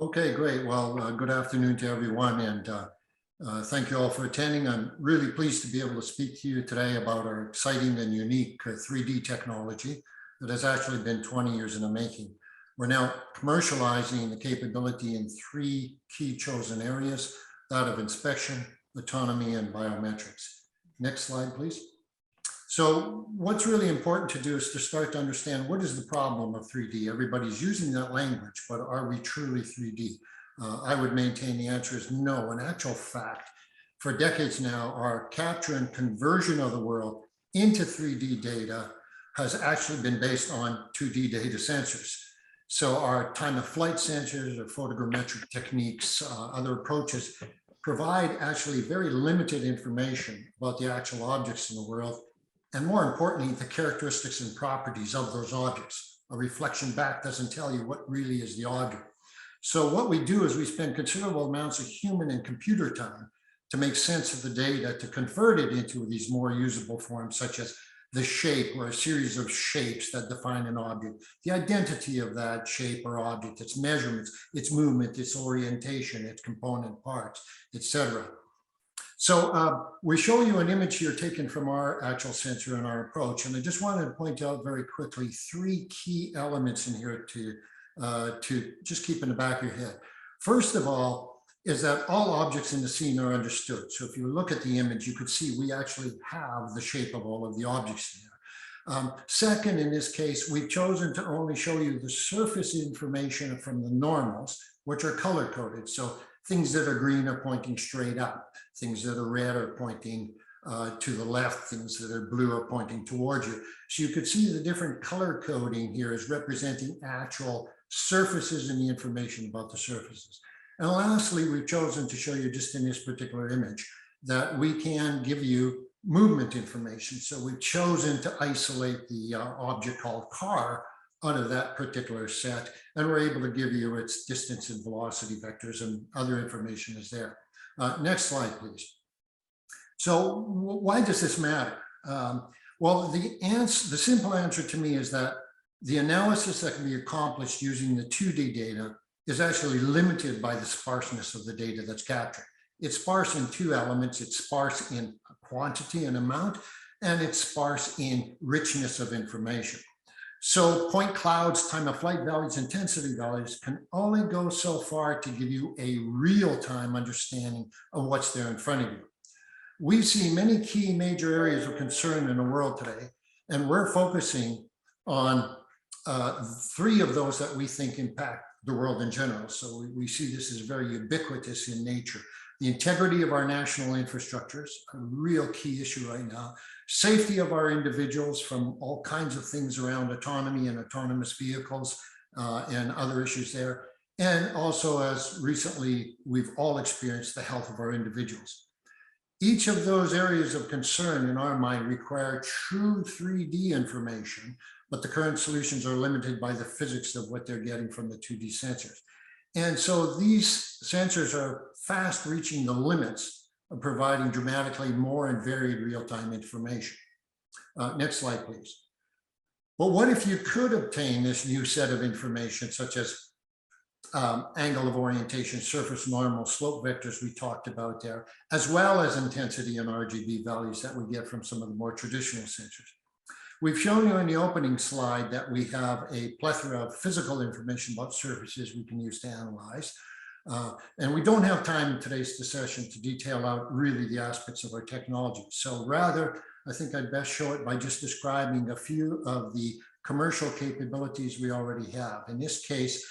Okay, great. Well, good afternoon to everyone, and thank you all for attending. I'm really pleased to be able to speak to you today about our exciting and unique 3D technology that has actually been 20 years in the making. We're now commercializing the capability in three key chosen areas, that of inspection, autonomy, and biometrics. Next slide, please. So what's really important to do is to start to understand what is the problem of 3D. Everybody's using that language, but are we truly 3D? I would maintain the answer is no. In actual fact, for decades now, our capture and conversion of the world into 3D data has actually been based on 2D data sensors. So our time of flight sensors or photogrammetric techniques, other approaches provide actually very limited information about the actual objects in the world, and more importantly, the characteristics and properties of those objects. A reflection back doesn't tell you what really is the object. So what we do is we spend considerable amounts of human and computer time to make sense of the data, to convert it into these more usable forms, such as the shape or a series of shapes that define an object, the identity of that shape or object, its measurements, its movement, its orientation, its component parts, etc. So we show you an image here taken from our actual sensor and our approach. And I just wanted to point out very quickly three key elements in here to just keep in the back of your head. First of all, is that all objects in the scene are understood. So if you look at the image, you could see we actually have the shape of all of the objects there. Second, in this case, we've chosen to only show you the surface information from the normals, which are color coded. So things that are green are pointing straight up. Things that are red are pointing to the left. Things that are blue are pointing towards you. So you could see the different color coding here is representing actual surfaces and the information about the surfaces. And lastly, we've chosen to show you just in this particular image that we can give you movement information. So we've chosen to isolate the object called car out of that particular set, and we're able to give you its distance and velocity vectors, and other information is there. Next slide, please. So why does this matter? Well, the simple answer to me is that the analysis that can be accomplished using the 2D data is actually limited by the sparseness of the data that's captured. It's sparse in two elements. It's sparse in quantity and amount, and it's sparse in richness of information. So point clouds, time of flight values, intensity values can only go so far to give you a real-time understanding of what's there in front of you. We see many key major areas of concern in the world today, and we're focusing on three of those that we think impact the world in general. So we see this as very ubiquitous in nature. The integrity of our national infrastructures, a real key issue right now. Safety of our individuals from all kinds of things around autonomy and autonomous vehicles and other issues there. And also, as recently we've all experienced, the health of our individuals. Each of those areas of concern in our mind require true 3D information, but the current solutions are limited by the physics of what they're getting from the 2D sensors. And so these sensors are fast reaching the limits of providing dramatically more and varied real-time information. Next slide, please. But what if you could obtain this new set of information, such as angle of orientation, surface normal, slope vectors we talked about there, as well as intensity and RGB values that we get from some of the more traditional sensors? We've shown you in the opening slide that we have a plethora of physical information about surfaces we can use to analyze. And we don't have time in today's session to detail out really the aspects of our technology. So rather, I think I'd best show it by just describing a few of the commercial capabilities we already have. In this case,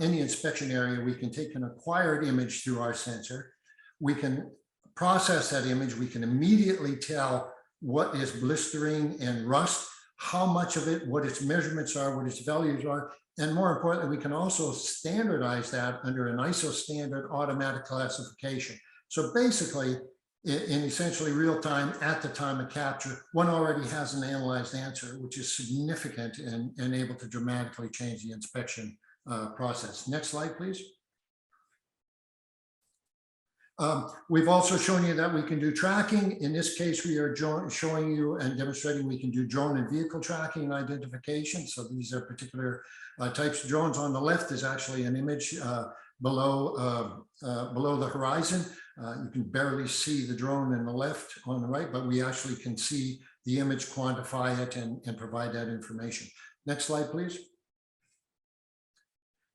in the inspection area, we can take an acquired image through our sensor. We can process that image. We can immediately tell what is blistering and rust, how much of it, what its measurements are, what its values are, and more importantly, we can also standardize that under an ISO standard automatic classification. So basically, in essentially real time, at the time of capture, one already has an analyzed answer, which is significant and able to dramatically change the inspection process. Next slide, please. We've also shown you that we can do tracking. In this case, we are showing you and demonstrating we can do drone and vehicle tracking and identification. So these are particular types of drones. On the left is actually an image below the horizon. You can barely see the drone on the right, but we actually can see the image, quantify it, and provide that information. Next slide, please.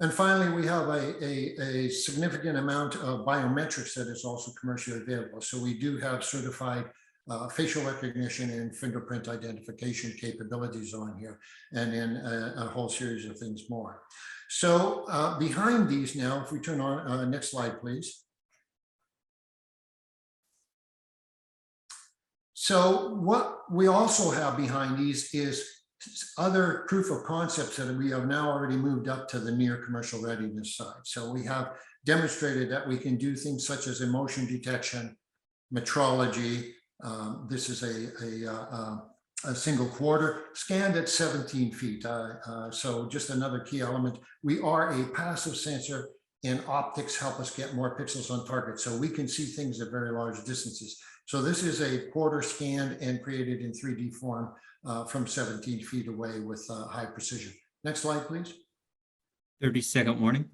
And finally, we have a significant amount of biometrics that is also commercially available. So we do have certified facial recognition and fingerprint identification capabilities on here, and then a whole series of things more. So behind these now, if we turn on, next slide, please. So what we also have behind these is other proof of concepts that we have now already moved up to the near commercial readiness side. So we have demonstrated that we can do things such as emotion detection, metrology. This is a single quarter scanned at 17 feet. So just another key element. We are a passive sensor, and optics help us get more pixels on target. So we can see things at very large distances. So this is a quarter scanned and created in 3D form from 17 feet away with high precision. Next slide, please. 30-second warning.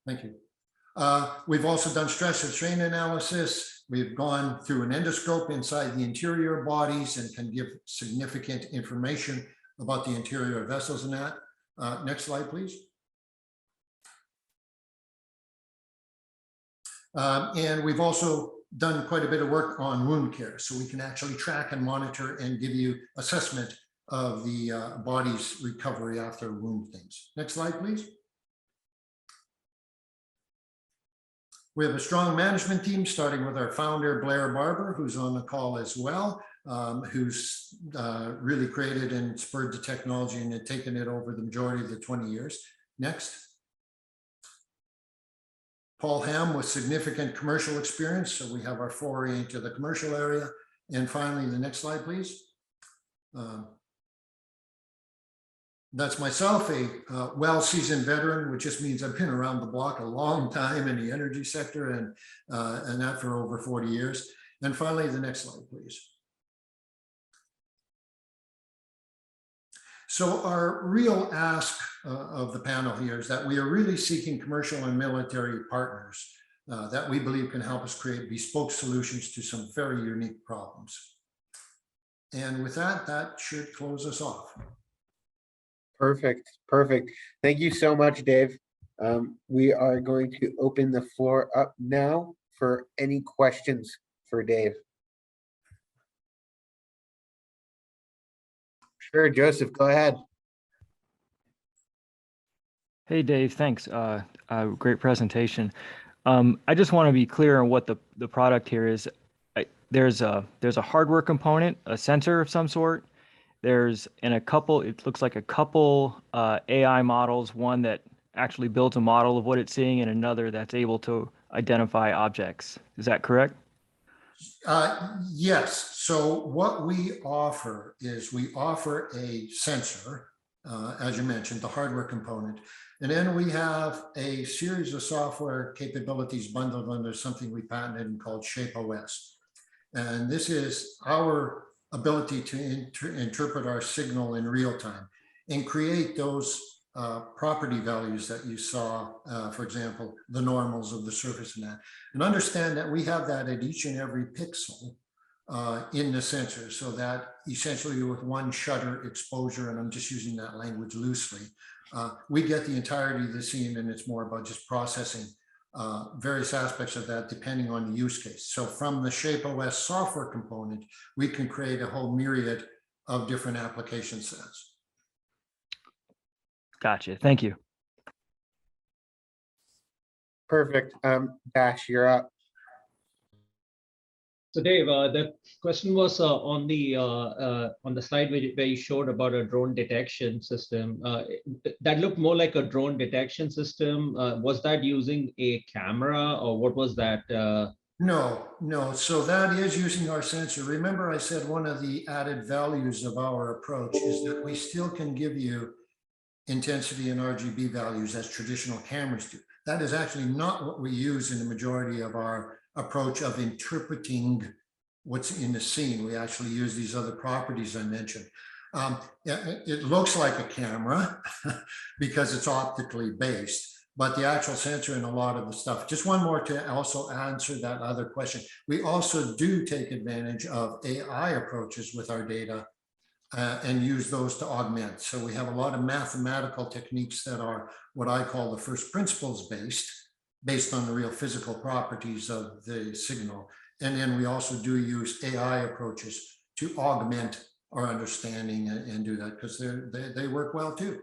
Thank you. We've also done stress and strain analysis. We've gone through an endoscope inside the interior bodies and can give significant information about the interior vessels and that. Next slide, please. And we've also done quite a bit of work on wound care. So we can actually track and monitor and give you assessment of the body's recovery after wound things. Next slide, please. We have a strong management team, starting with our founder, Blair Barber, who's on the call as well, who's really created and spurred the technology and had taken it over the majority of the 20 years. Next. Paul Ham with significant commercial experience. So we have our foray into the commercial area. And finally, the next slide, please. That's myself, a well-seasoned veteran, which just means I've been around the block a long time in the energy sector, and that for over 40 years. And finally, the next slide, please. So our real ask of the panel here is that we are really seeking commercial and military partners that we believe can help us create bespoke solutions to some very unique problems. And with that, that should close us off. Perfect. Perfect. Thank you so much, Dave. We are going to open the floor up now for any questions for Dave. Sure, Joseph, go ahead. Hey, Dave, thanks. Great presentation. I just want to be clear on what the product here is. There's a hardware component, a sensor of some sort. It looks like a couple AI models, one that actually builds a model of what it's seeing and another that's able to identify objects. Is that correct? Yes. So what we offer is we offer a sensor, as you mentioned, the hardware component. And then we have a series of software capabilities bundled under something we patented and called ShapeOS. And this is our ability to interpret our signal in real time and create those property values that you saw, for example, the normals of the surface and that, and understand that we have that at each and every pixel in the sensor, so that essentially with one shutter exposure, and I'm just using that language loosely, we get the entirety of the scene, and it's more about just processing various aspects of that depending on the use case. So from the ShapeOS software component, we can create a whole myriad of different application sets. Gotcha. Thank you. Perfect. Bash, you're up. So Dave, the question was on the slide where you showed about a drone detection system. That looked more like a drone detection system. Was that using a camera, or what was that? No. So that is using our sensor. Remember, I said one of the added values of our approach is that we still can give you intensity and RGB values as traditional cameras do. That is actually not what we use in the majority of our approach of interpreting what's in the scene. We actually use these other properties I mentioned. It looks like a camera because it's optically based, but the actual sensor and a lot of the stuff. Just one more to also answer that other question. We also do take advantage of AI approaches with our data and use those to augment. So we have a lot of mathematical techniques that are what I call the first principles based on the real physical properties of the signal. And then we also do use AI approaches to augment our understanding and do that because they work well too.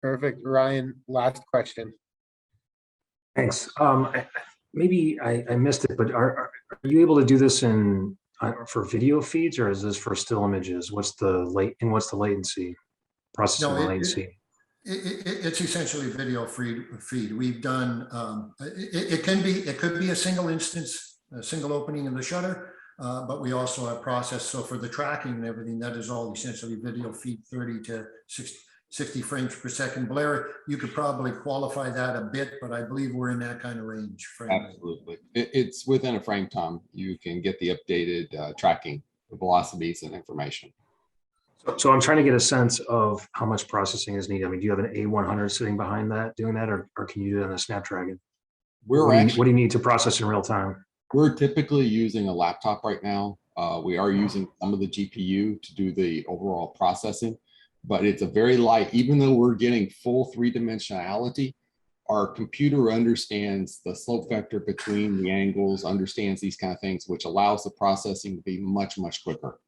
Perfect. Ryan, last question. Thanks. Maybe I missed it, but are you able to do this for video feeds, or is this for still images? What's the latency? Processing latency. It's essentially video feed. We've done, it could be a single instance, a single opening in the shutter, but we also have process. So for the tracking and everything, that is all essentially video feed, 30 to 60 frames per second. Blair, you could probably qualify that a bit, but I believe we're in that kind of range. Absolutely. It's within a frame time. You can get the updated tracking, the velocities and information. So I'm trying to get a sense of how much processing is needed. I mean, do you have an A100 sitting behind that doing that, or can you do it on a Snapdragon? What do you need to process in real time? We're typically using a laptop right now. We are using some of the GPU to do the overall processing, but it's a very light, even though we're getting full 3-dimensionality, our computer understands the slope vector between the angles, understands these kind of things, which allows the processing to be much, much quicker.